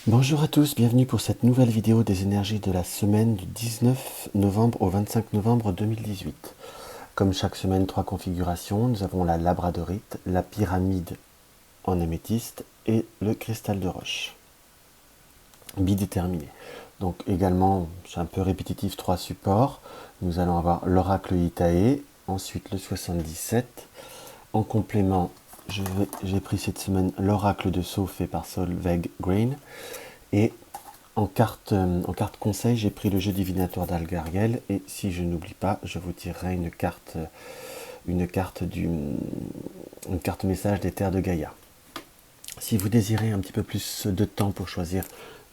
Bonjour à tous, bienvenue pour cette nouvelle vidéo des énergies de la semaine du 19 novembre au 25 novembre 2018. Comme chaque semaine, trois configurations. Nous avons la labradorite, la pyramide en améthyste et le cristal de roche. Bidéterminé. Donc également, c'est un peu répétitif, trois supports. Nous allons avoir l'oracle Itae, ensuite le 77. En complément, j'ai pris cette semaine l'oracle de Sceaux fait par Solveig Grain. Et en carte conseil, j'ai pris le jeu divinatoire d'Algariel. Et si je n'oublie pas, je vous tirerai une carte message des terres de Gaïa. Si vous désirez un petit peu plus de temps pour choisir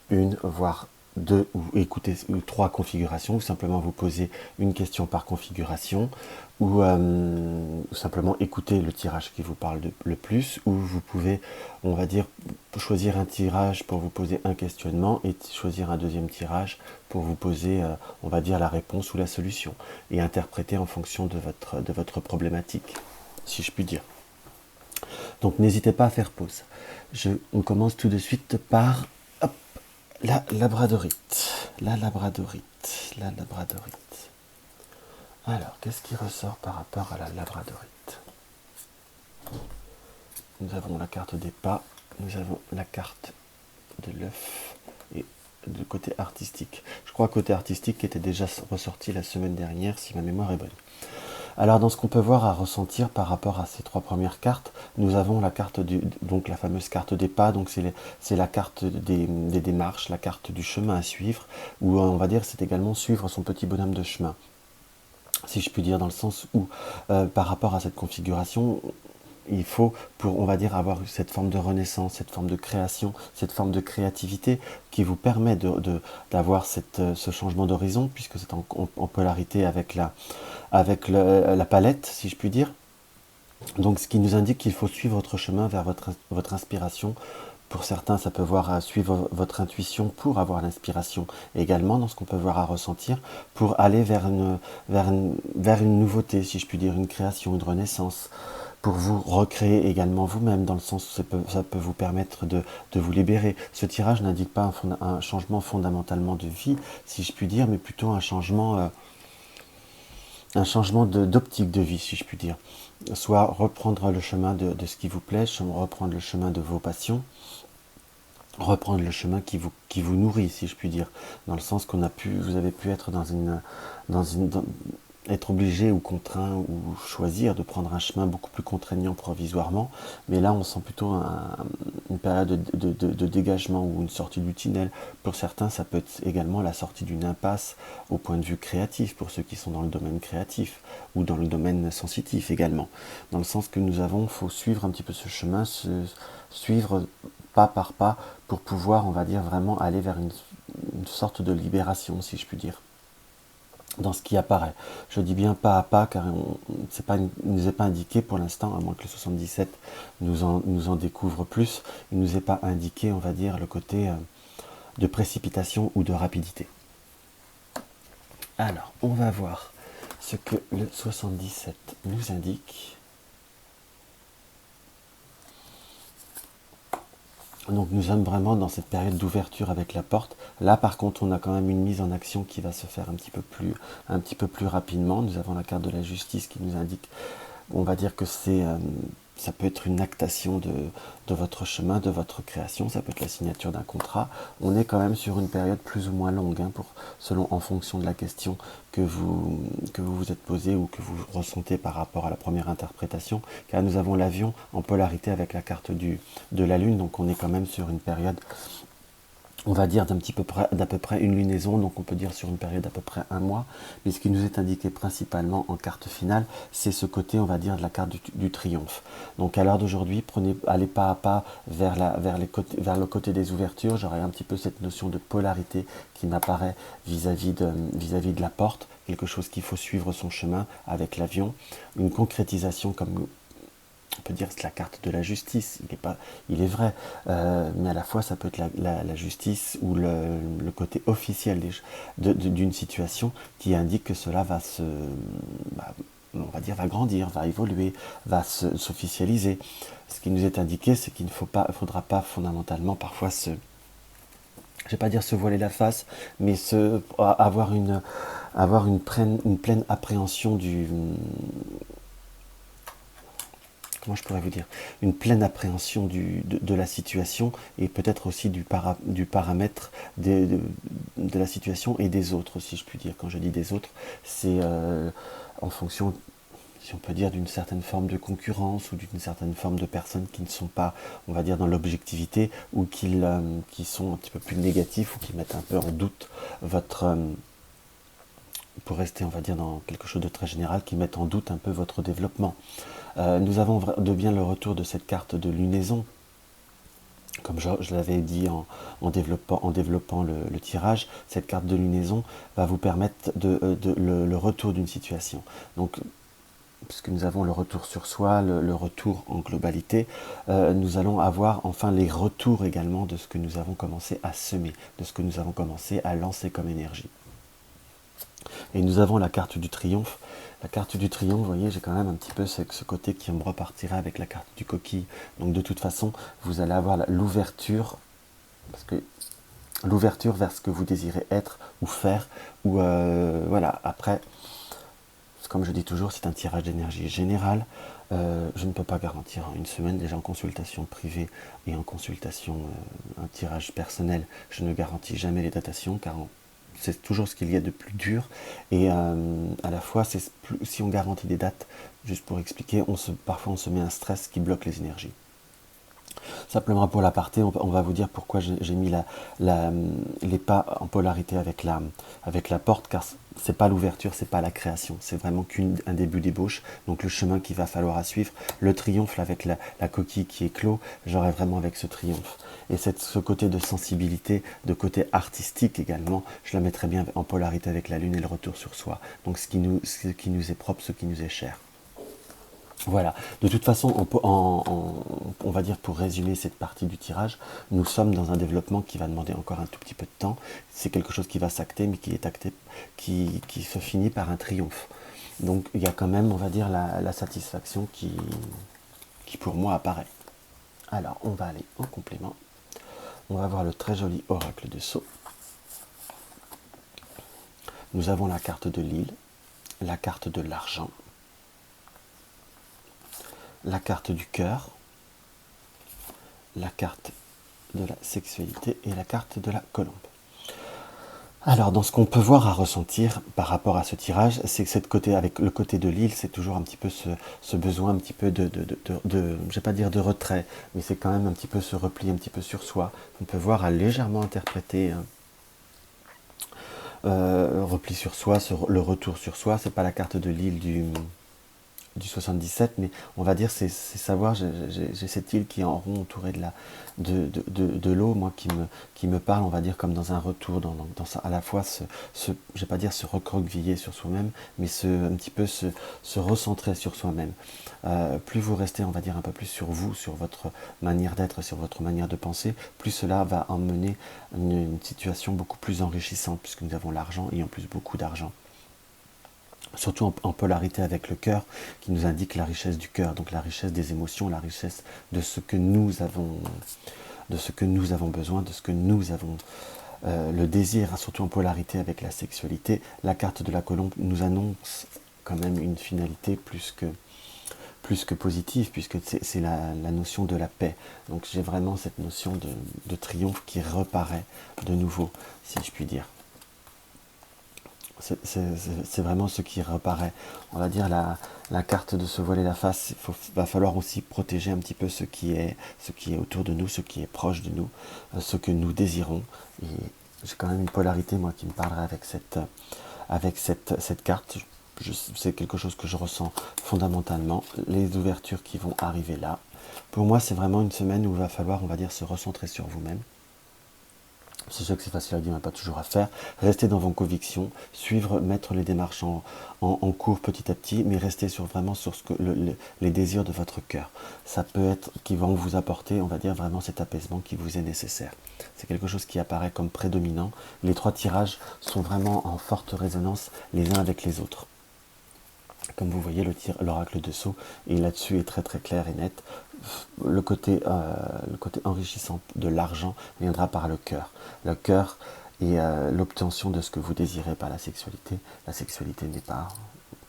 une, voire deux, ou écouter trois configurations, ou simplement vous poser une question par configuration, ou simplement écouter le tirage qui vous parle le plus, ou vous pouvez, on va dire, choisir un tirage pour vous poser un questionnement et choisir un deuxième tirage pour vous poser, on va dire, la réponse ou la solution, et interpréter en fonction de votre problématique, si je puis dire. Donc n'hésitez pas à faire pause. On commence tout de suite par hop, la labradorite. La labradorite. La labradorite. Alors, qu'est-ce qui ressort par rapport à la labradorite? Nous avons la carte des pas, nous avons la carte de l'œuf et le côté artistique. Je crois côté artistique qui était déjà ressorti la semaine dernière, si ma mémoire est bonne. Alors dans ce qu'on peut voir à ressentir par rapport à ces trois premières cartes, nous avons la carte donc la fameuse carte des pas, donc c'est la carte des démarches, la carte du chemin à suivre, ou on va dire c'est également suivre son petit bonhomme de chemin, si je puis dire, dans le sens où par rapport à cette configuration, il faut, pour, on va dire, avoir cette forme de renaissance, cette forme de création, cette forme de créativité qui vous permet d'avoir ce changement d'horizon, puisque c'est en polarité avec la palette, si je puis dire. Donc ce qui nous indique qu'il faut suivre votre chemin vers votre inspiration. Pour certains, ça peut voir à suivre votre intuition pour avoir l'inspiration. Également, dans ce qu'on peut voir à ressentir, pour aller vers une nouveauté, si je puis dire, une création, une renaissance. Pour vous recréer également vous-même, dans le sens où ça peut vous permettre de vous libérer. Ce tirage n'indique pas un changement fondamentalement de vie, si je puis dire, mais plutôt un changement d'optique de vie, si je puis dire. Soit reprendre le chemin de ce qui vous plaît, reprendre le chemin de vos passions, reprendre le chemin qui vous nourrit, si je puis dire, dans le sens vous avez pu être être obligé ou contraint ou choisir de prendre un chemin beaucoup plus contraignant provisoirement, mais là on sent plutôt une période de dégagement ou une sortie du tunnel. Pour certains, ça peut être également la sortie d'une impasse au point de vue créatif, pour ceux qui sont dans le domaine créatif, ou dans le domaine sensitif également. Dans le sens que faut suivre un petit peu ce chemin, suivre pas par pas, pour pouvoir, on va dire, vraiment aller vers une sorte de libération, si je puis dire, dans ce qui apparaît. Je dis bien pas à pas, car il ne nous est pas indiqué pour l'instant, à moins que le 77 nous en découvre plus, il ne nous est pas indiqué, on va dire, le côté de précipitation ou de rapidité. Alors, on va voir ce que le 77 nous indique. Donc nous sommes vraiment dans cette période d'ouverture avec la porte. Là par contre on a quand même une mise en action qui va se faire un petit peu plus rapidement. Nous avons la carte de la justice qui nous indique, on va dire que ça peut être une actation de votre chemin, de votre création, ça peut être la signature d'un contrat. On est quand même sur une période plus ou moins longue, en fonction de la question que vous vous êtes posée ou que vous ressentez par rapport à la première interprétation, car nous avons l'avion en polarité avec la carte de la Lune, donc on est quand même sur une période, on va dire d'à peu près une lunaison, donc on peut dire sur une période d'à peu près un mois, mais ce qui nous est indiqué principalement en carte finale, c'est ce côté, on va dire, de la carte du triomphe. Donc à l'heure d'aujourd'hui, allez pas à pas vers le côté des ouvertures. J'aurai un petit peu cette notion de polarité qui m'apparaît vis-à-vis de la porte, quelque chose qu'il faut suivre son chemin avec l'avion, une concrétisation comme on peut dire que c'est la carte de la justice, il est vrai, mais à la fois ça peut être la justice ou le côté officiel d'une situation qui indique que cela on va dire, va grandir, va évoluer, va s'officialiser. Ce qui nous est indiqué, c'est qu'il ne faudra pas fondamentalement parfois je vais pas dire se voiler la face, mais avoir une pleine appréhension comment je pourrais vous dire, une pleine appréhension de la situation et peut-être aussi du paramètre de la situation et des autres, si je puis dire. Quand je dis des autres, c'est en fonction, si on peut dire, d'une certaine forme de concurrence ou d'une certaine forme de personnes qui ne sont pas, on va dire, dans l'objectivité ou qui sont un petit peu plus négatifs ou qui mettent un peu en doute votre... pour rester, on va dire, dans quelque chose de très général, qui mettent en doute un peu votre développement. Nous avons de bien le retour de cette carte de lunaison, comme je l'avais dit en développant le tirage. Cette carte de lunaison va vous permettre le retour d'une situation. Donc, puisque nous avons le retour sur soi, le retour en globalité, nous allons avoir enfin les retours également de ce que nous avons commencé à semer, de ce que nous avons commencé à lancer comme énergie. Et nous avons la carte du triomphe. La carte du triomphe, vous voyez, j'ai quand même un petit peu ce côté qui me repartira avec la carte du coquille. Donc de toute façon, vous allez avoir l'ouverture, parce que l'ouverture vers ce que vous désirez être ou faire, ou voilà. Après, comme je dis toujours, c'est un tirage d'énergie générale. Je ne peux pas garantir en une semaine, déjà en consultation privée et en consultation, un tirage personnel, je ne garantis jamais les datations, car c'est toujours ce qu'il y a de plus dur. Et à la fois, si on garantit des dates, juste pour expliquer, parfois on se met un stress qui bloque les énergies. Simplement pour l'aparté, on va vous dire pourquoi j'ai mis les pas en polarité avec la porte, car c'est pas l'ouverture, c'est pas la création, c'est vraiment qu'un début d'ébauche, donc le chemin qu'il va falloir à suivre. Le triomphe avec la coquille qui est clos, j'aurai vraiment avec ce triomphe. Et ce côté de sensibilité, de côté artistique également, je la mettrai bien en polarité avec la lune et le retour sur soi. Donc ce qui nous est propre, ce qui nous est cher. Voilà, de toute façon, on va dire pour résumer cette partie du tirage, nous sommes dans un développement qui va demander encore un tout petit peu de temps. C'est quelque chose qui va s'acter, mais qui est acté, qui se finit par un triomphe. Donc il y a quand même, on va dire, la satisfaction qui pour moi apparaît. Alors, on va aller en complément. On va voir le très joli oracle de Sceaux. Nous avons la carte de l'île, la carte de l'argent, la carte du cœur, la carte de la sexualité et la carte de la colombe. Alors, dans ce qu'on peut voir à ressentir par rapport à ce tirage, c'est que avec le côté de l'île, c'est toujours un petit peu ce besoin un petit peu de je vais pas dire de retrait, mais c'est quand même un petit peu ce repli un petit peu sur soi. On peut voir à légèrement interpréter repli sur soi, le retour sur soi. C'est pas la carte de l'île du 77, mais on va dire c'est savoir, j'ai cette île qui est en rond entourée de l'eau, moi qui me parle, on va dire comme dans un retour, à la fois je vais pas dire se recroqueviller sur soi-même, mais un petit peu se recentrer sur soi-même. Plus vous restez, on va dire, un peu plus sur vous, sur votre manière d'être, sur votre manière de penser, plus cela va emmener une situation beaucoup plus enrichissante, puisque nous avons l'argent et en plus beaucoup d'argent. Surtout en polarité avec le cœur, qui nous indique la richesse du cœur, donc la richesse des émotions, la richesse de ce que nous avons, besoin, de ce que nous avons le désir, surtout en polarité avec la sexualité. La carte de la colombe nous annonce quand même une finalité plus que positive, puisque c'est la notion de la paix. Donc j'ai vraiment cette notion de triomphe qui reparaît de nouveau, si je puis dire. C'est vraiment ce qui reparaît. On va dire la carte de se voiler la face. Va falloir aussi protéger un petit peu ce qui est autour de nous, ce qui est proche de nous, ce que nous désirons. Et j'ai quand même une polarité, moi, qui me parlerait avec cette carte. C'est quelque chose que je ressens fondamentalement. Les ouvertures qui vont arriver là. Pour moi, c'est vraiment une semaine où il va falloir, on va dire, se recentrer sur vous-même. C'est sûr que c'est facile à dire, mais pas toujours à faire. Restez dans vos convictions, mettre les démarches en cours petit à petit, mais restez vraiment sur les désirs de votre cœur. Ça peut être qui vont vous apporter, on va dire, vraiment cet apaisement qui vous est nécessaire. C'est quelque chose qui apparaît comme prédominant. Les trois tirages sont vraiment en forte résonance les uns avec les autres. Comme vous voyez, l'oracle de Sceaux, et là-dessus est très très clair et net. Le côté enrichissant de l'argent viendra par le cœur. Le cœur et l'obtention de ce que vous désirez par la sexualité. La sexualité n'est pas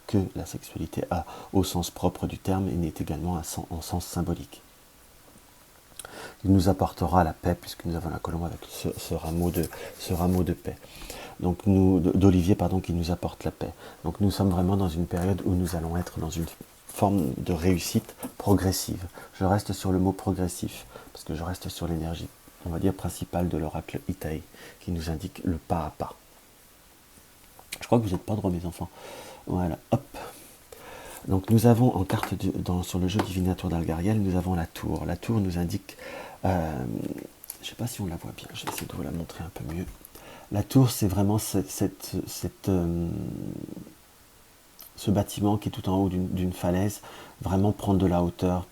que la sexualité au sens propre du terme, et n'est également en sens symbolique. Il nous apportera la paix, puisque nous avons la colombe avec ce rameau de paix. Donc d'Olivier, pardon, qui nous apporte la paix. Donc nous sommes vraiment dans une période où nous allons être dans une forme de réussite progressive. Je reste sur le mot progressif, parce que je reste sur l'énergie, on va dire, principale de l'oracle Itaï, qui nous indique le pas à pas. Je crois que vous n'êtes pas droit, mes enfants. Voilà, hop. Donc nous avons en carte sur le jeu divinatoire d'Algariel, nous avons la tour. La tour nous indique, je ne sais pas si on la voit bien, je vais essayer de vous la montrer un peu mieux. La tour, c'est vraiment ce bâtiment qui est tout en haut d'une falaise, vraiment prendre de la hauteur,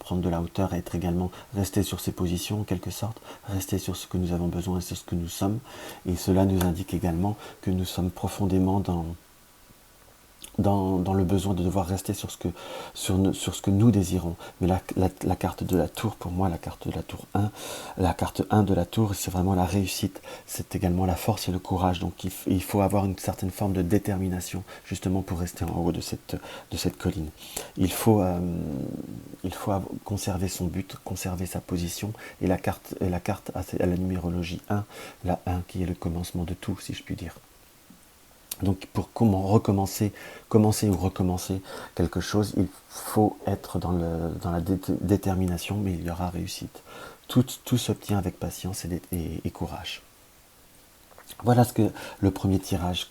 être également, rester sur ses positions en quelque sorte, rester sur ce que nous avons besoin et sur ce que nous sommes. Et cela nous indique également que nous sommes profondément dans le besoin de devoir rester sur ce que nous désirons. Mais la carte de la tour, pour moi, la carte de la tour 1, la carte 1 de la tour, c'est vraiment la réussite, c'est également la force et le courage. Donc il faut avoir une certaine forme de détermination, justement, pour rester en haut de cette colline. Il faut conserver son but, conserver sa position, et la carte à la numérologie 1, la 1 qui est le commencement de tout, si je puis dire. Donc pour commencer ou recommencer quelque chose, il faut être dans la détermination, mais il y aura réussite. Tout s'obtient avec patience et courage. Voilà le premier tirage,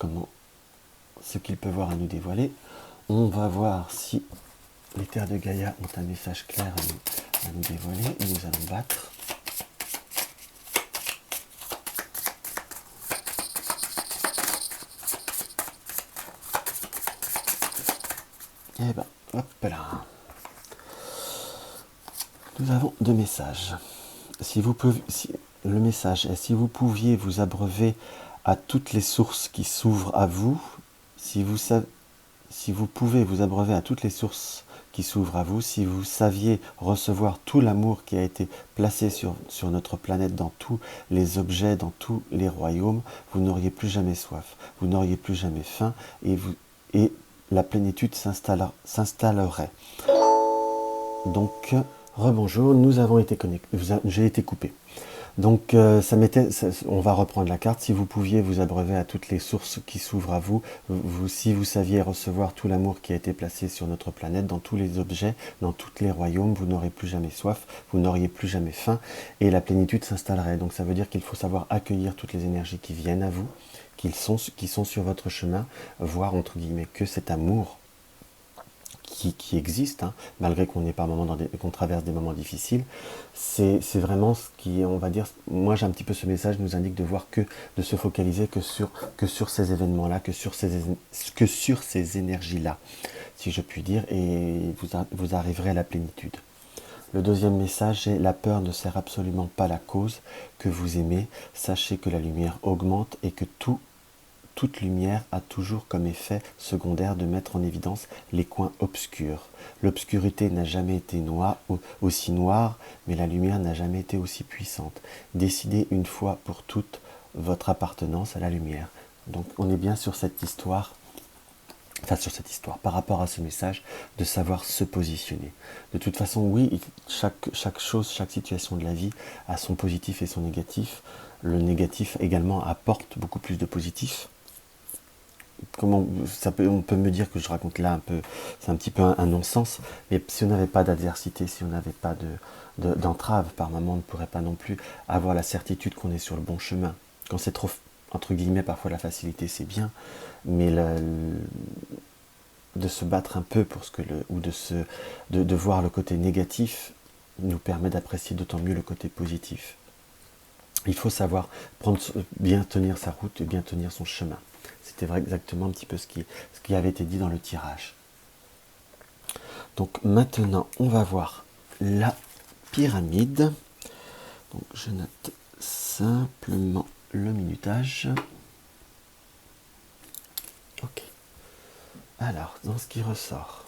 ce qu'il peut voir à nous dévoiler. On va voir si les terres de Gaïa ont un message clair à nous dévoiler, et nous allons battre. Et ben, hop là. Nous avons deux messages. Le message est: si vous pouviez vous abreuver à toutes les sources qui s'ouvrent à vous, si vous pouvez vous abreuver à toutes les sources qui s'ouvrent à vous, si vous saviez recevoir tout l'amour qui a été placé sur notre planète, dans tous les objets, dans tous les royaumes, vous n'auriez plus jamais soif, vous n'auriez plus jamais faim, et la plénitude s'installerait. Donc, rebonjour, nous avons été connectés, j'ai été coupé. Donc, on va reprendre la carte. Si vous pouviez vous abreuver à toutes les sources qui s'ouvrent à vous, si vous saviez recevoir tout l'amour qui a été placé sur notre planète, dans tous les objets, dans tous les royaumes, vous n'aurez plus jamais soif, vous n'auriez plus jamais faim, et la plénitude s'installerait. Donc ça veut dire qu'il faut savoir accueillir toutes les énergies qui viennent à vous, qui sont sur votre chemin, voir entre guillemets que cet amour qui existe, hein, malgré qu'on qu'on traverse des moments difficiles, c'est vraiment ce qui, on va dire, moi j'ai un petit peu ce message, nous indique de se focaliser que sur ces événements-là, que sur ces énergies-là, si je puis dire, et vous arriverez à la plénitude. Le deuxième message est: la peur ne sert absolument pas la cause que vous aimez. Sachez que la lumière augmente et que toute lumière a toujours comme effet secondaire de mettre en évidence les coins obscurs. L'obscurité n'a jamais été aussi noire, mais la lumière n'a jamais été aussi puissante. Décidez une fois pour toutes votre appartenance à la lumière. Donc on est bien sur cette histoire, par rapport à ce message, de savoir se positionner. De toute façon, oui, chaque chose, chaque situation de la vie a son positif et son négatif. Le négatif également apporte beaucoup plus de positif. On peut me dire que je raconte là c'est un petit peu un non-sens, mais si on n'avait pas d'adversité, si on n'avait pas d'entrave, par moment, on ne pourrait pas non plus avoir la certitude qu'on est sur le bon chemin. Quand c'est trop, entre guillemets, parfois la facilité c'est bien, mais de se battre un peu ou de voir le côté négatif nous permet d'apprécier d'autant mieux le côté positif. Il faut savoir bien tenir sa route et bien tenir son chemin. C'était vrai exactement un petit peu ce qui avait été dit dans le tirage. Donc maintenant, on va voir la pyramide. Donc je note simplement le minutage. Ok. Alors, dans ce qui ressort,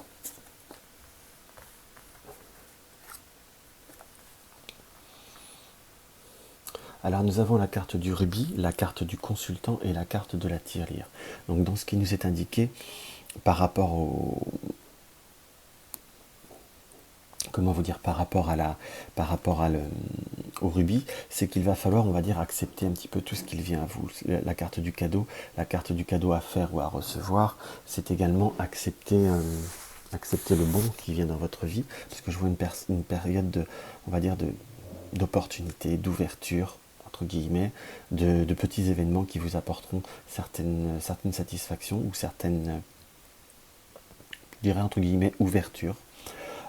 alors nous avons la carte du rubis, la carte du consultant et la carte de la tirelire. Donc dans ce qui nous est indiqué par rapport au, comment vous dire, au rubis, c'est qu'il va falloir, on va dire, accepter un petit peu tout ce qu'il vient à vous. La carte du cadeau à faire ou à recevoir, c'est également accepter le bon qui vient dans votre vie, parce que je vois une période de, on va dire, d'opportunité, d'ouverture, entre guillemets, de petits événements qui vous apporteront certaines satisfactions ou certaines, je dirais, entre guillemets, ouvertures.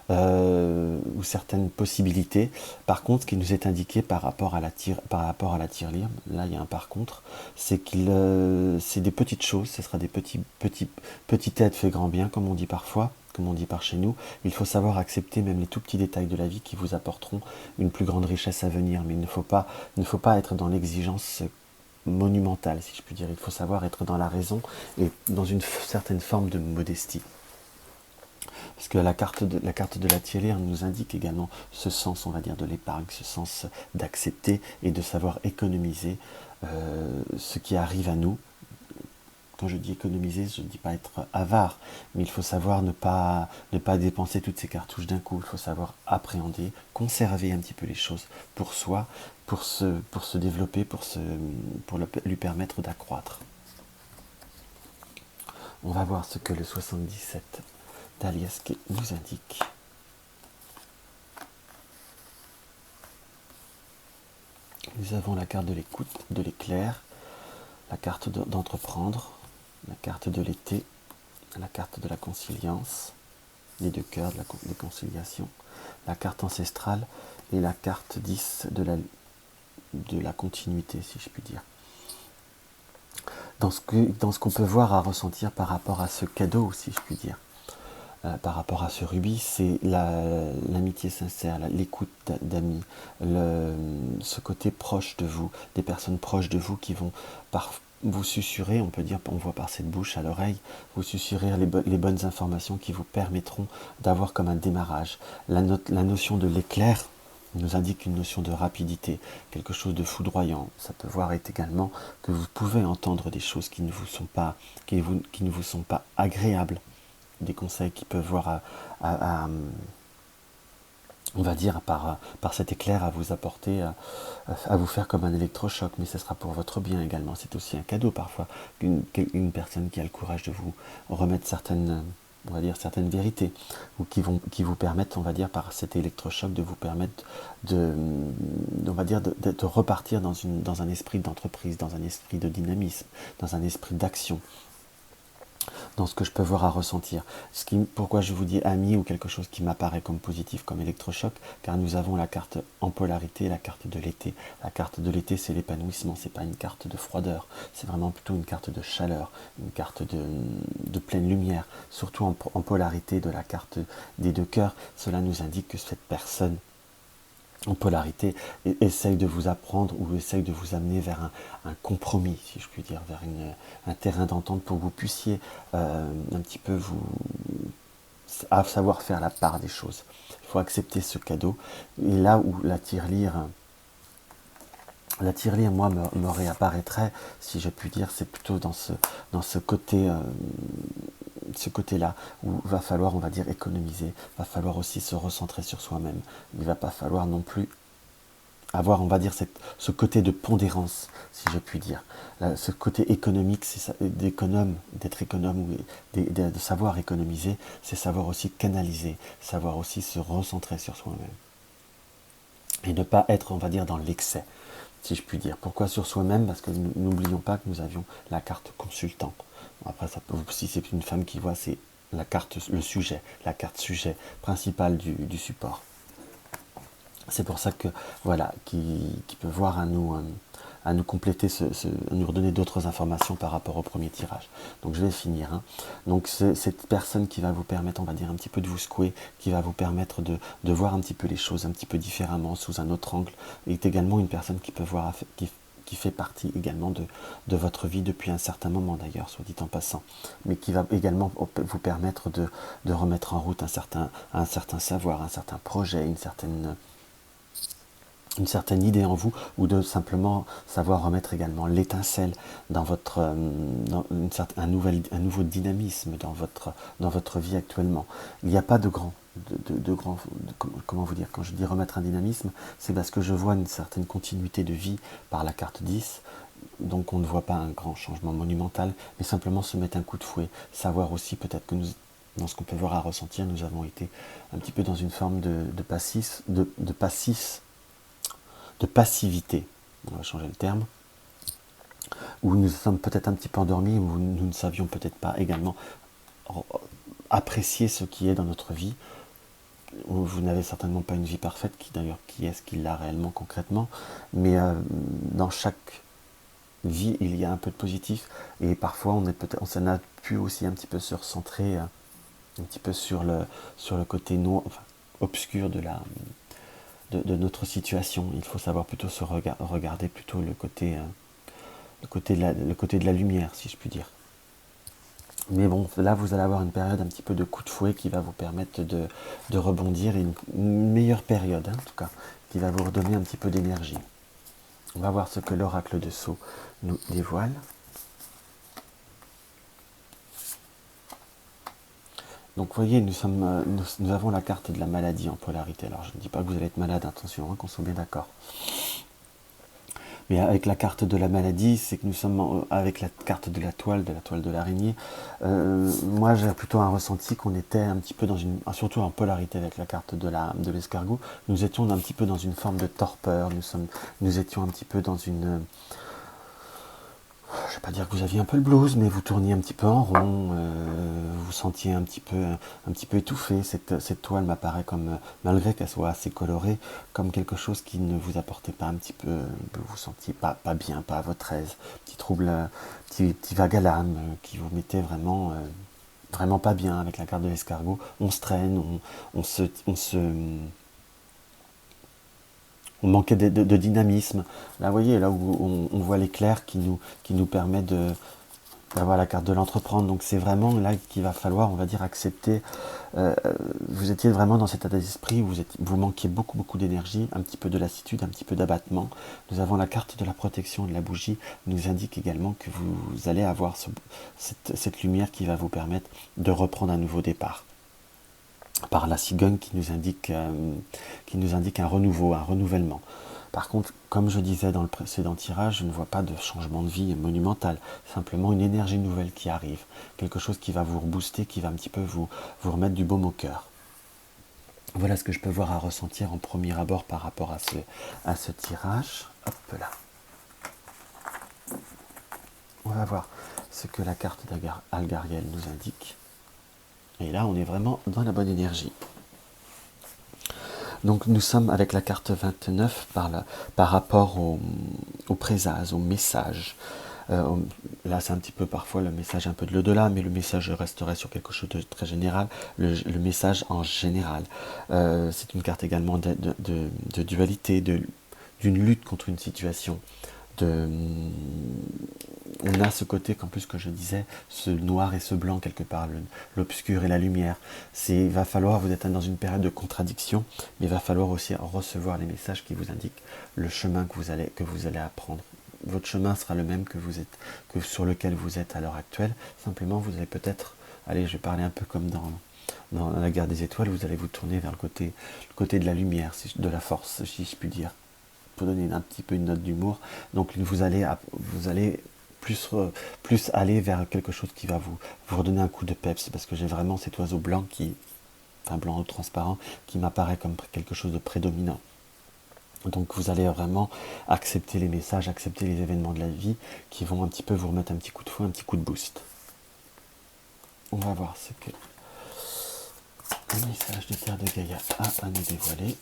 Ou certaines possibilités. Par contre, ce qui nous est indiqué par rapport à la tirelire, là il y a un par contre, c'est c'est des petites choses, ce sera des petite aide fait grand bien, comme on dit parfois, comme on dit par chez nous. Il faut savoir accepter même les tout petits détails de la vie qui vous apporteront une plus grande richesse à venir, mais il ne faut pas être dans l'exigence monumentale, si je puis dire. Il faut savoir être dans la raison et dans une certaine forme de modestie. Parce que la carte de la tirelire nous indique également ce sens, on va dire, de l'épargne, ce sens d'accepter et de savoir économiser ce qui arrive à nous. Quand je dis économiser, je ne dis pas être avare, mais il faut savoir ne pas dépenser toutes ces cartouches d'un coup. Il faut savoir appréhender, conserver un petit peu les choses pour soi, pour se développer, pour lui permettre d'accroître. On va voir ce que le 77 d'Aliaske nous indique. Nous avons la carte de l'écoute, de l'éclair, la carte d'entreprendre, la carte de l'été, la carte de la conciliance, les deux cœurs de la conciliation, la carte ancestrale et la carte 10 de la continuité, si je puis dire. Dans ce qu'on peut voir à ressentir par rapport à ce cadeau, si je puis dire, par rapport à ce rubis, c'est l'amitié sincère, l'écoute d'amis, ce côté proche de vous, des personnes proches de vous qui vont vous susurrer, on peut dire, on voit par cette bouche à l'oreille, vous susurrer les bonnes informations qui vous permettront d'avoir comme un démarrage. La notion de l'éclair nous indique une notion de rapidité, quelque chose de foudroyant. Ça peut voir être également que vous pouvez entendre des choses qui ne vous sont pas agréables, des conseils qui peuvent voir on va dire par cet éclair à vous apporter, à vous faire comme un électrochoc, mais ce sera pour votre bien également. C'est aussi un cadeau parfois, une personne qui a le courage de vous remettre certaines vérités, ou qui vous permettent, on va dire, par cet électrochoc, de vous permettre de repartir dans un esprit d'entreprise, dans un esprit de dynamisme, dans un esprit d'action, dans ce que je peux voir à ressentir. Pourquoi je vous dis ami ou quelque chose qui m'apparaît comme positif, comme électrochoc, car nous avons la carte en polarité, la carte de l'été. La carte de l'été, c'est l'épanouissement, c'est pas une carte de froideur, c'est vraiment plutôt une carte de chaleur, une carte de pleine lumière, surtout en polarité de la carte des deux cœurs. Cela nous indique que cette personne en polarité essaye de vous apprendre ou essaye de vous amener vers un compromis, si je puis dire, vers un terrain d'entente pour que vous puissiez un petit peu savoir faire la part des choses. Il faut accepter ce cadeau. Et là où la tirelire, moi, me réapparaîtrait, si je puis dire, c'est plutôt dans ce côté-là, où va falloir, on va dire, économiser, va falloir aussi se recentrer sur soi-même. Il ne va pas falloir non plus avoir, on va dire, ce côté de pondérance, si je puis dire. Ce côté économique, c'est d'être économe, ou de savoir économiser, c'est savoir aussi canaliser, savoir aussi se recentrer sur soi-même. Et ne pas être, on va dire, dans l'excès, si je puis dire. Pourquoi sur soi-même? Parce que n'oublions pas que nous avions la carte consultant. Après, si c'est une femme qui voit, c'est la carte carte sujet principale du support. C'est pour ça que, voilà, qui peut voir à nous compléter, à nous redonner d'autres informations par rapport au premier tirage. Donc je vais finir. Donc cette personne qui va vous permettre, on va dire, un petit peu de vous secouer, qui va vous permettre de voir un petit peu les choses un petit peu différemment, sous un autre angle, est également une personne qui qui fait partie également de votre vie depuis un certain moment d'ailleurs, soit dit en passant, mais qui va également vous permettre de remettre en route un certain savoir, un certain projet, une certaine idée en vous, ou de simplement savoir remettre également l'étincelle dans un nouveau dynamisme dans votre vie actuellement. Il n'y a pas de grand, comment vous dire, quand je dis remettre un dynamisme, c'est parce que je vois une certaine continuité de vie par la carte 10, donc on ne voit pas un grand changement monumental, mais simplement se mettre un coup de fouet, savoir aussi peut-être que nous, dans ce qu'on peut voir à ressentir, nous avons été un petit peu dans une forme de passivité, on va changer le terme, où nous sommes peut-être un petit peu endormis, où nous ne savions peut-être pas également apprécier ce qui est dans notre vie. Vous n'avez certainement pas une vie parfaite, qui est-ce qui l'a réellement concrètement, mais dans chaque vie, il y a un peu de positif, et parfois on s'en a pu aussi un petit peu se recentrer un petit peu sur le côté noir, enfin, obscur de notre situation. Il faut savoir plutôt regarder plutôt le côté de la lumière, si je puis dire. Mais bon, là vous allez avoir une période un petit peu de coup de fouet qui va vous permettre de rebondir, et une meilleure période en tout cas, qui va vous redonner un petit peu d'énergie. On va voir ce que l'oracle de Sceaux nous dévoile. Donc vous voyez, nous avons la carte de la maladie en polarité. Alors je ne dis pas que vous allez être malade, attention, qu'on soit bien d'accord. Mais avec la carte de la maladie, c'est que nous sommes avec la carte de la toile de l'araignée. Moi, j'ai plutôt un ressenti qu'on était un petit peu surtout en polarité avec la carte de l'escargot. Nous étions un petit peu dans une forme de torpeur. Nous étions un petit peu dans une, je ne vais pas dire que vous aviez un peu le blues, mais vous tourniez un petit peu en rond, vous sentiez un petit peu étouffé. Cette toile m'apparaît comme, malgré qu'elle soit assez colorée, comme quelque chose qui ne vous apportait pas un petit peu, vous vous sentiez pas bien, pas à votre aise, petit trouble, petit vague à l'âme, qui vous mettait vraiment, vraiment pas bien avec la carte de l'escargot. On se traîne, on manquait de dynamisme. Là, vous voyez, là où on voit l'éclair qui nous permet d'avoir la carte de l'entreprendre. Donc c'est vraiment là qu'il va falloir, on va dire, accepter. Vous étiez vraiment dans cet état d'esprit où vous manquiez beaucoup d'énergie, un petit peu de lassitude, un petit peu d'abattement. Nous avons la carte de la protection de la bougie, nous indique également que vous allez avoir cette lumière qui va vous permettre de reprendre un nouveau départ. Par la cigogne qui nous indique un renouveau, un renouvellement. Par contre, comme je disais dans le précédent tirage, je ne vois pas de changement de vie monumental, simplement une énergie nouvelle qui arrive, quelque chose qui va vous rebooster, qui va un petit peu vous remettre du baume au cœur. Voilà ce que je peux voir à ressentir en premier abord par rapport à ce tirage. Hop là. On va voir ce que la carte d'Algariel nous indique. Et là, on est vraiment dans la bonne énergie. Donc nous sommes avec la carte 29 par rapport au présage, au message. Là, c'est un petit peu parfois le message un peu de l'au-delà, mais le message resterait sur quelque chose de très général, le message en général. C'est une carte également de dualité, d'une lutte contre une situation. On a ce côté qu'en plus que je disais, ce noir et ce blanc quelque part, l'obscur et la lumière. Va falloir, vous êtes dans une période de contradiction, mais il va falloir aussi recevoir les messages qui vous indiquent le chemin que vous allez apprendre. Votre chemin sera le même que sur lequel vous êtes à l'heure actuelle. Simplement, vous allez peut-être, allez, je vais parler un peu comme dans la guerre des étoiles, vous allez vous tourner vers le côté de la lumière, de la force, si je puis dire. Pour donner un petit peu une note d'humour. Donc vous allez plus aller vers quelque chose qui va vous redonner un coup de peps, parce que j'ai vraiment cet oiseau blanc blanc transparent, qui m'apparaît comme quelque chose de prédominant. Donc vous allez vraiment accepter les messages, accepter les événements de la vie qui vont un petit peu vous remettre un petit coup de fouet, un petit coup de boost. On va voir ce que le message de Terre de Gaïa a à nous dévoiler.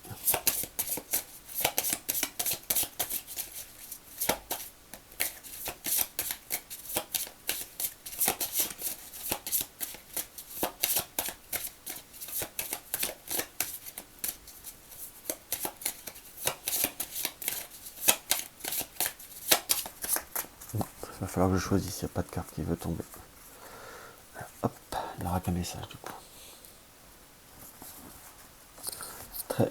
va falloir que je choisisse, il n'y a pas de carte qui veut tomber. Hop, il n'y aura qu'un message du coup.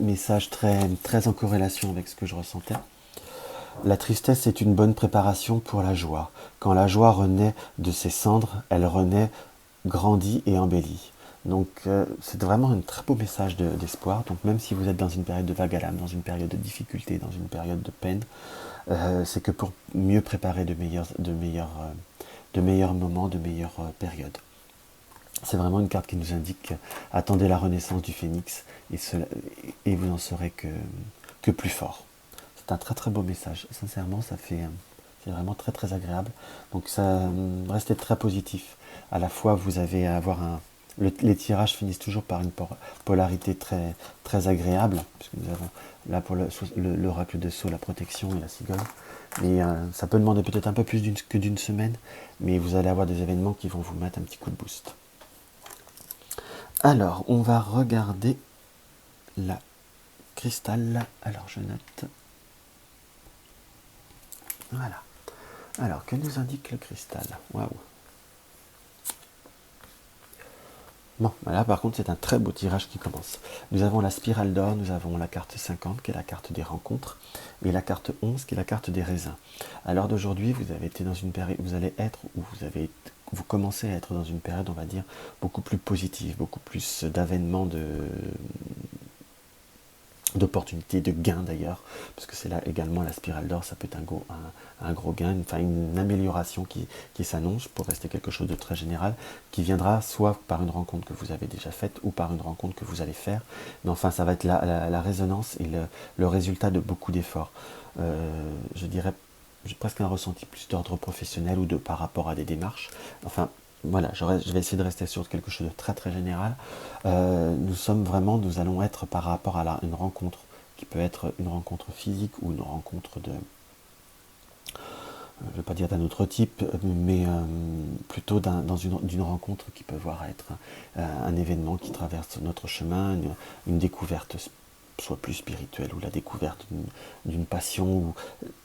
Message très en corrélation avec ce que je ressentais. La tristesse est une bonne préparation pour la joie. Quand la joie renaît de ses cendres, elle renaît grandie et embellie. Donc c'est vraiment un très beau message d'espoir. Donc même si vous êtes dans une période de vague à l'âme, dans une période de difficulté, dans une période de peine, c'est que pour mieux préparer de meilleurs moments, de meilleures périodes. C'est vraiment une carte qui nous indique attendez la renaissance du phénix et vous n'en serez que plus fort. C'est un très très beau message. Sincèrement, c'est vraiment très très agréable. Donc ça restez très positif. À la fois, vous avez à avoir les tirages finissent toujours par une polarité très très agréable, puisque nous avons là pour l'oracle de Sceaux, la protection et la cigogne. Mais ça peut demander peut-être un peu plus que d'une semaine, mais vous allez avoir des événements qui vont vous mettre un petit coup de boost. Alors, on va regarder la cristal. Alors, je note. Voilà. Alors, que nous indique le cristal? Waouh. Bon, là par contre, c'est un très beau tirage qui commence. Nous avons la spirale d'or, nous avons la carte 50 qui est la carte des rencontres, et la carte 11 qui est la carte des raisins. À l'heure d'aujourd'hui, vous avez été dans une période, vous allez être, ou vous commencez à être dans une période, on va dire, beaucoup plus positive, beaucoup plus d'avènements, d'opportunités, de gains d'ailleurs, parce que c'est là également la spirale d'or, ça peut être un gros gain, une amélioration qui s'annonce pour rester quelque chose de très général, qui viendra soit par une rencontre que vous avez déjà faite ou par une rencontre que vous allez faire, mais enfin ça va être la résonance et le résultat de beaucoup d'efforts. Je dirais j'ai presque un ressenti plus d'ordre professionnel ou par rapport à des démarches, enfin voilà, je vais essayer de rester sur quelque chose de très très général. Nous allons être par rapport à une rencontre qui peut être une rencontre physique ou une rencontre je ne vais pas dire d'un autre type, mais plutôt d'une rencontre qui peut voir être un événement qui traverse notre chemin, une découverte soit plus spirituelle ou la découverte d'une passion. Ou,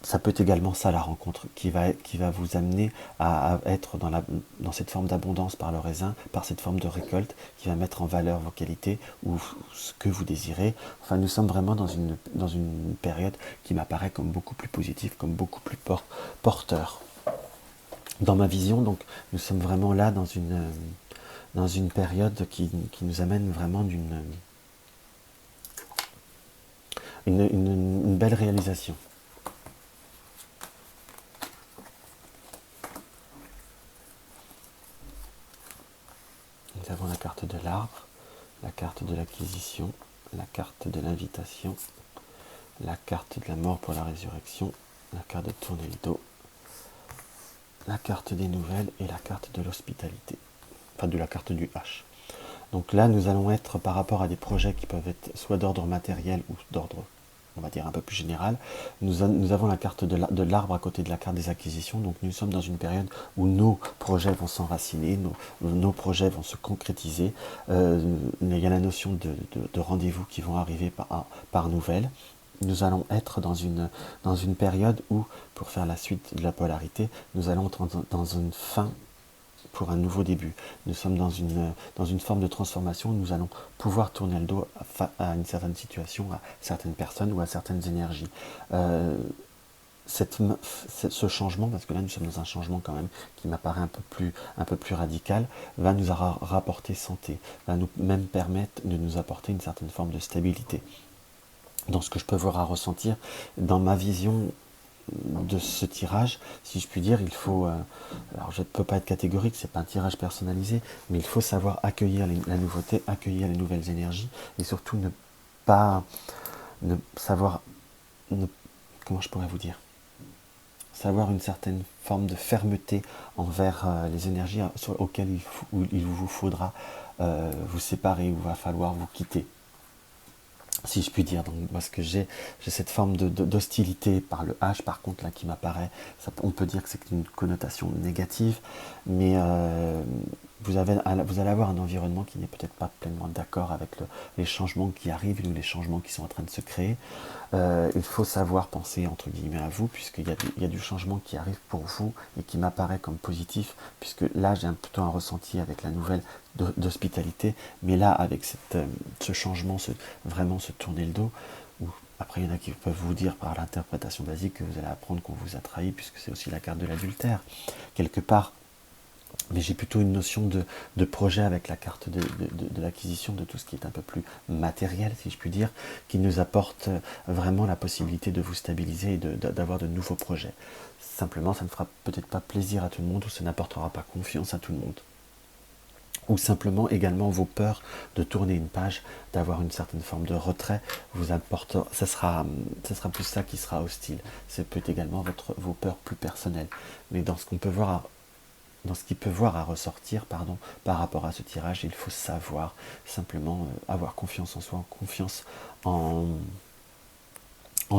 ça peut être également ça la rencontre qui va vous amener à être dans cette forme d'abondance par le raisin, par cette forme de récolte qui va mettre en valeur vos qualités ou ce que vous désirez. Enfin, nous sommes vraiment dans une période qui m'apparaît comme beaucoup plus positive, comme beaucoup plus porteur. Dans ma vision, donc, nous sommes vraiment là dans une période qui nous amène vraiment une belle réalisation. Nous avons la carte de l'arbre, la carte de l'acquisition, la carte de l'invitation, la carte de la mort pour la résurrection, la carte de tourner le dos, la carte des nouvelles et la carte de l'hospitalité, enfin de la carte du H. Donc là, nous allons être par rapport à des projets qui peuvent être soit d'ordre matériel ou d'ordre, on va dire, un peu plus général. Nous avons la carte de l'arbre à côté de la carte des acquisitions. Donc nous sommes dans une période où nos projets vont s'enraciner, nos projets vont se concrétiser. Il y a la notion de rendez-vous qui vont arriver par nouvelles. Nous allons être dans une période où, pour faire la suite de la polarité, nous allons être dans une fin pour un nouveau début. Nous sommes dans une forme de transformation où nous allons pouvoir tourner le dos à une certaine situation, à certaines personnes ou à certaines énergies. Ce changement, parce que là nous sommes dans un changement quand même qui m'apparaît un peu plus radical, va nous rapporter santé, va nous même permettre de nous apporter une certaine forme de stabilité. Dans ce que je peux voir à ressentir, dans ma vision de ce tirage, si je puis dire, il faut, alors je ne peux pas être catégorique, c'est pas un tirage personnalisé, mais il faut savoir accueillir la nouveauté, accueillir les nouvelles énergies, et surtout comment je pourrais vous dire, savoir une certaine forme de fermeté envers les énergies auxquelles il vous faudra vous séparer, ou va falloir vous quitter, si je puis dire. Donc, parce que j'ai cette forme d'hostilité par le H, par contre, là, qui m'apparaît, on peut dire que c'est une connotation négative, mais vous allez avoir un environnement qui n'est peut-être pas pleinement d'accord avec les changements qui arrivent ou les changements qui sont en train de se créer. Il faut savoir penser entre guillemets à vous, puisqu'il y a du changement qui arrive pour vous et qui m'apparaît comme positif, puisque là j'ai plutôt un ressenti avec la nouvelle d'hospitalité, mais là avec ce changement, vraiment se tourner le dos, ou après il y en a qui peuvent vous dire par l'interprétation basique que vous allez apprendre qu'on vous a trahi, puisque c'est aussi la carte de l'adultère, quelque part. Mais j'ai plutôt une notion de projet avec la carte de l'acquisition de tout ce qui est un peu plus matériel, si je puis dire, qui nous apporte vraiment la possibilité de vous stabiliser et d'avoir de nouveaux projets. Simplement, ça ne fera peut-être pas plaisir à tout le monde, ou ça n'apportera pas confiance à tout le monde. Ou simplement également vos peurs de tourner une page, d'avoir une certaine forme de retrait, vous apporte, ça sera plus ça qui sera hostile. C'est peut-être également vos peurs plus personnelles. Mais dans ce qu'on peut voir dans ce qui peut voir à ressortir par rapport à ce tirage, il faut savoir simplement avoir confiance en soi, confiance en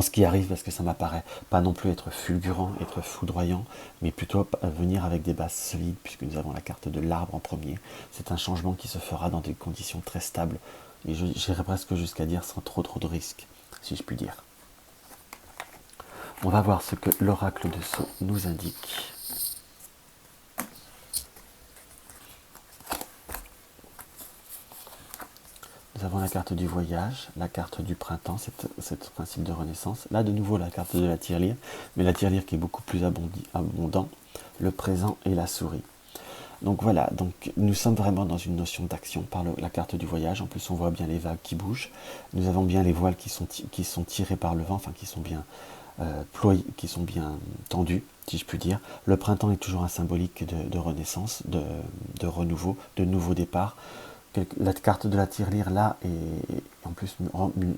ce qui arrive, parce que ça m'apparaît pas non plus être fulgurant, être foudroyant, mais plutôt venir avec des bases solides, puisque nous avons la carte de l'arbre en premier. C'est un changement qui se fera dans des conditions très stables, et j'irais presque jusqu'à dire sans trop de risques, si je puis dire. On va voir ce que l'oracle de Sceaux nous indique. Nous avons la carte du voyage, la carte du printemps, cette principe de renaissance. Là, de nouveau, la carte de la tirelire, mais la tirelire qui est beaucoup plus abondant, le présent et la souris. Donc voilà, donc nous sommes vraiment dans une notion d'action par la carte du voyage. En plus, on voit bien les vagues qui bougent. Nous avons bien les voiles qui sont tirées par le vent, enfin qui sont bien ployés, qui sont bien tendus, si je puis dire. Le printemps est toujours un symbolique de renaissance, de renouveau, de nouveau départ. La carte de la tirelire là est en plus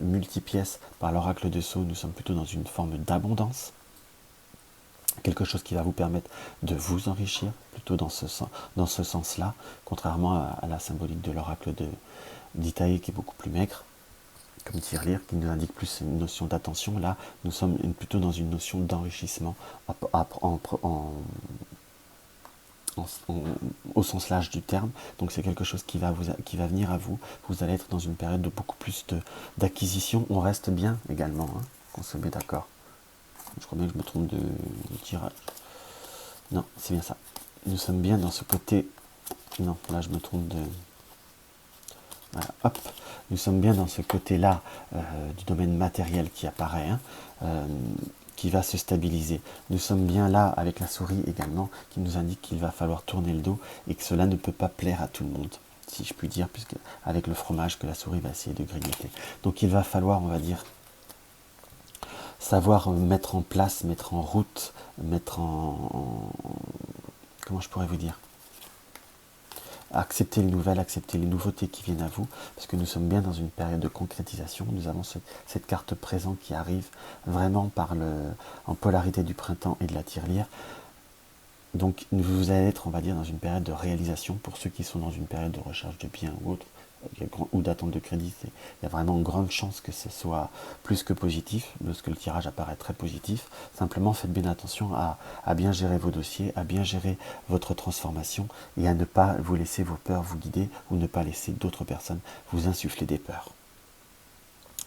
multipièce par l'oracle de Sceaux. Nous sommes plutôt dans une forme d'abondance, quelque chose qui va vous permettre de vous enrichir plutôt dans ce sens-là, contrairement à la symbolique de l'oracle d'Itaïe qui est beaucoup plus maigre comme tirelire, qui nous indique plus une notion d'attention. Là nous sommes plutôt dans une notion d'enrichissement au sens large du terme. Donc c'est quelque chose qui va venir à vous. Vous allez être dans une période de beaucoup plus d'acquisition. On reste bien également, hein, qu'on se met d'accord. Je crois bien que je me trompe de tirage. Non, c'est bien ça. Nous sommes bien dans ce côté. Non, là je me trompe de. Voilà, hop. Nous sommes bien dans ce côté-là du domaine matériel qui apparaît. Hein, qui va se stabiliser. Nous sommes bien là avec la souris également, qui nous indique qu'il va falloir tourner le dos et que cela ne peut pas plaire à tout le monde, si je puis dire, puisque avec le fromage que la souris va essayer de grignoter. Donc il va falloir, on va dire, savoir mettre en place, mettre en route, comment je pourrais vous dire, accepter les nouvelles, accepter les nouveautés qui viennent à vous, parce que nous sommes bien dans une période de concrétisation. Nous avons cette carte présent qui arrive vraiment en polarité du printemps et de la tirelire. Donc vous allez être, on va dire, dans une période de réalisation. Pour ceux qui sont dans une période de recherche de biens ou autre, ou d'attente de crédit, il y a vraiment une grande chance que ce soit plus que positif, parce que le tirage apparaît très positif. Simplement faites bien attention à bien gérer vos dossiers, à bien gérer votre transformation et à ne pas vous laisser vos peurs vous guider, ou ne pas laisser d'autres personnes vous insuffler des peurs.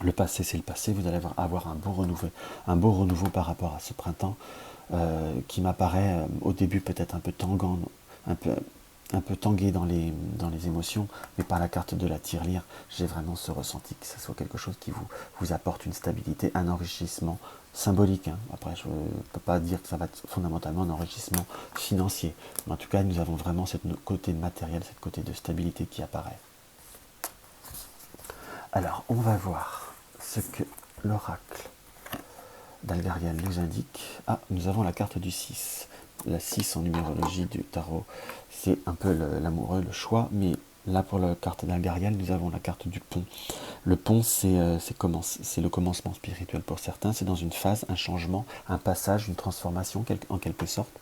Le passé, c'est le passé. Vous allez avoir un beau renouveau par rapport à ce printemps qui m'apparaît au début peut-être un peu tanguant, un peu tangué dans les émotions, mais par la carte de la tirelire, j'ai vraiment ce ressenti que ce soit quelque chose qui vous apporte une stabilité, un enrichissement symbolique. Hein. Après, je ne peux pas dire que ça va être fondamentalement un enrichissement financier, mais en tout cas, nous avons vraiment ce côté matériel, ce côté de stabilité qui apparaît. Alors, on va voir ce que l'oracle d'Algarial nous indique. Ah, nous avons la carte du 6. La 6 en numérologie du tarot, c'est un peu l'amoureux, le choix, mais là pour la carte d'Algarial, nous avons la carte du pont. Le pont, c'est le commencement spirituel pour certains, c'est dans une phase, un changement, un passage, une transformation en quelque sorte.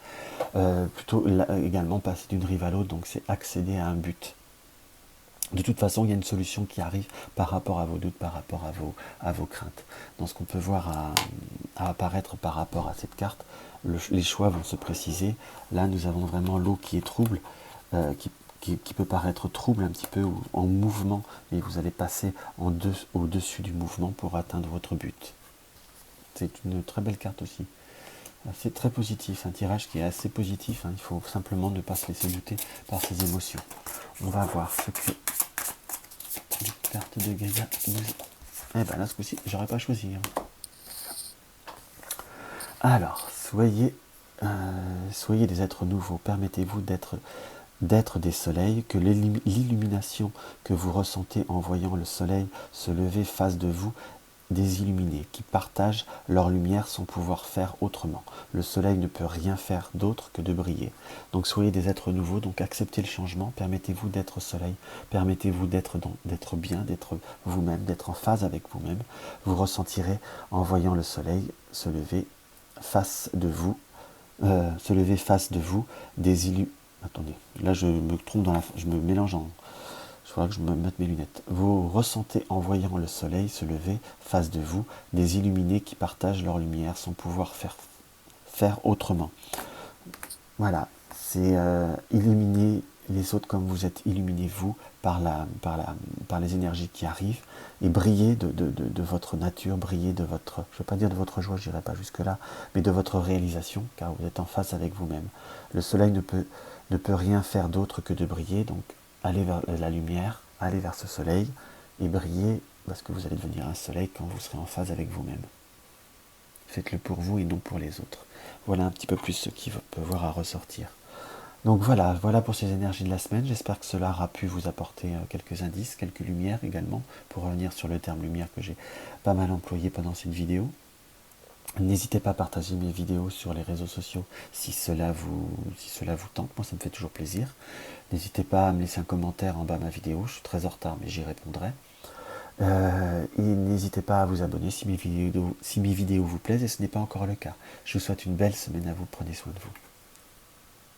Plutôt également passer d'une rive à l'autre, donc c'est accéder à un but. De toute façon, il y a une solution qui arrive par rapport à vos doutes, par rapport à vos craintes. Dans ce qu'on peut voir à apparaître par rapport à cette carte, les choix vont se préciser. Là, nous avons vraiment l'eau qui est trouble, qui peut paraître trouble un petit peu ou en mouvement, et vous allez passer au-dessus du mouvement pour atteindre votre but. C'est une très belle carte aussi. C'est très positif, un tirage qui est assez positif, hein. Il faut simplement ne pas se laisser douter par ses émotions. On va voir ce que les cartes de Gaïa nous... Eh ben là, ce coup-ci, j'aurais pas choisi. Hein. Alors, soyez des êtres nouveaux, permettez-vous d'être des soleils, que l'illumination que vous ressentez en voyant le soleil se lever face de vous, des illuminés qui partagent leur lumière sans pouvoir faire autrement. Le soleil ne peut rien faire d'autre que de briller. Donc soyez des êtres nouveaux, donc acceptez le changement, permettez-vous d'être soleil, permettez-vous d'être bien, d'être vous-même, d'être en phase avec vous-même. Vous ressentirez en voyant le soleil se lever face de vous, des illuminés. Attendez, là je me trompe je me mélange en... Il faudra que je me mette mes lunettes. Vous ressentez en voyant le soleil se lever face de vous des illuminés qui partagent leur lumière sans pouvoir faire autrement. Voilà, c'est illuminer les autres comme vous êtes illuminés vous par les énergies qui arrivent et briller de votre nature, briller de votre, je ne veux pas dire de votre joie, je n'irai pas jusque là, mais de votre réalisation, car vous êtes en face avec vous-même. Le soleil ne peut rien faire d'autre que de briller, donc allez vers la lumière, allez vers ce soleil et brillez parce que vous allez devenir un soleil quand vous serez en phase avec vous-même. Faites-le pour vous et non pour les autres. Voilà un petit peu plus ce qui peut voir à ressortir. Donc voilà pour ces énergies de la semaine. J'espère que cela aura pu vous apporter quelques indices, quelques lumières également, pour revenir sur le terme lumière que j'ai pas mal employé pendant cette vidéo. N'hésitez pas à partager mes vidéos sur les réseaux sociaux si cela vous tente. Moi, ça me fait toujours plaisir. N'hésitez pas à me laisser un commentaire en bas de ma vidéo. Je suis très en retard, mais j'y répondrai. Et n'hésitez pas à vous abonner si mes vidéos vous plaisent et ce n'est pas encore le cas. Je vous souhaite une belle semaine à vous. Prenez soin de vous.